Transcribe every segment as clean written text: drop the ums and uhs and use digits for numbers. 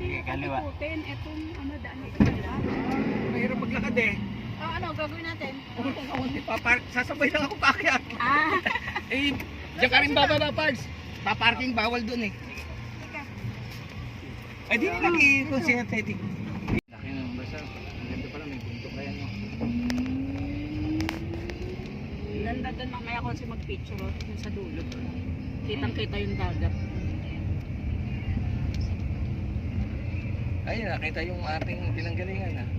Sige, kaliwa. Ikutin, etong ano, daan ito kaliwa. Mahirap maglakad eh. Ano, gagawin natin? Sasabay lang ako paakyat. Eh, diyan ka rin bababa, Pards. Paparking bawal dun eh. Ay, di nila i-consider setting. Laki ng basa. Ang ganda pala, may buntok kaya no. Ganda doon mamaya ko kasi mag-picture yung sa dulo. Kitang-kita yung dagat. Ay, nakita yung ating pinanggalingan ah.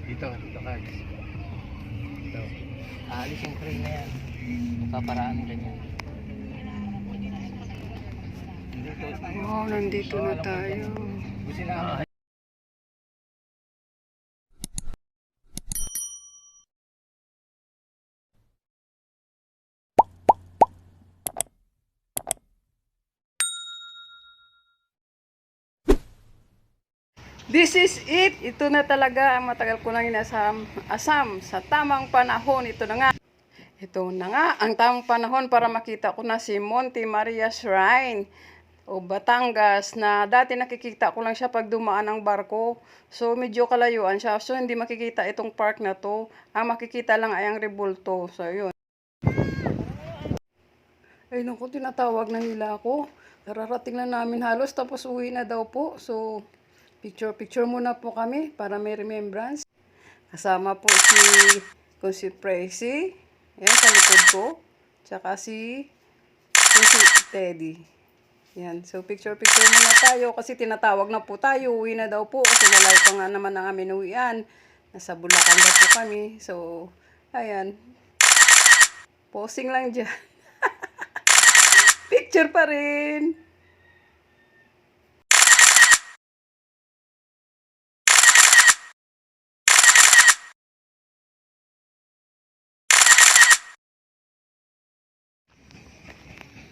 Dito, Cards. Ito. Aalis yung crane na yan. Paparaan nila yan. Wow, nandito na tayo. Gusto na This is it. Ito na talaga ang matagal ko nang inasam. Asam sa tamang panahon. Ito na nga. Ito na nga ang tamang panahon para makita ko na si Monte Maria Shrine o Batangas na dati nakikita ko lang siya pag dumaan ng barko. So medyo kalayuan siya. So hindi makikita itong park na to. Ang makikita lang ay ang rebulto. So yun. Ay naku, tinatawag na nila ako. Nararating na namin halos tapos uwi na daw po. So picture muna po kami para may remembrance. Kasama po si Prezi. Yan, sa likod ko. Tsaka si Teddy. Yan. So, picture muna tayo kasi tinatawag na po tayo. Uwi na daw po kasi nalay pa nga naman ang amin uwian. Nasa Bulacan daw po kami. So, ayan. Posing lang dyan. Picture pa rin.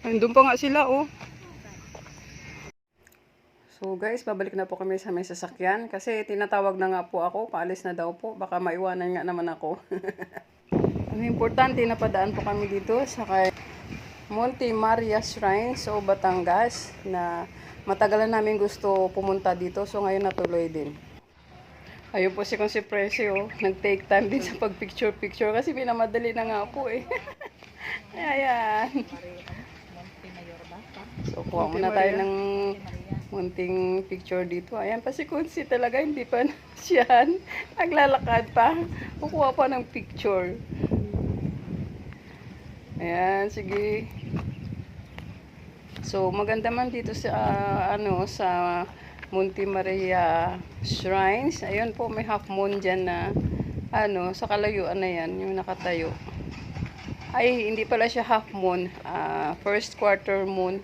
Andun pa nga sila, oh. So, guys, babalik na po kami sa may sasakyan. Kasi tinatawag na nga po ako. Paalis na daw po. Baka maiwanan nga naman ako. Ang importante, napadaan po kami dito sa kay Monte Maria Shrine, so Batangas. Na matagalan namin gusto pumunta dito. So, ngayon natuloy din. Ayun po si Prezi, oh. Nag-take time din sa pag-picture. Kasi minamadali na nga po, eh. Ayan. So, kuha muna tayo ng munting picture dito. Ayan pa si Kunsi talaga, hindi pa siya naglalakad pa. Kukuha pa ng picture. Ayan, sige. So, maganda man dito sa, sa Monte Maria Shrines. Ayun po, may half moon dyan na, sa kalayuan na yan, yung nakatayo. Ay, hindi pala siya half moon. First quarter moon.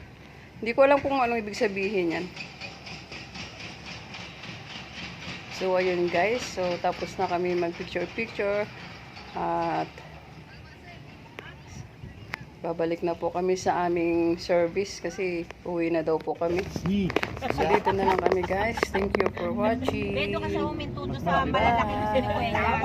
Hindi ko alam kung anong ibig sabihin yan. So, ayun guys. So, tapos na kami mag-picture. At babalik na po kami sa aming service kasi uwi na daw po kami. So, dito na lang kami guys. Thank you for watching. Dito ka sa huminto sa malalaki na sinuwela.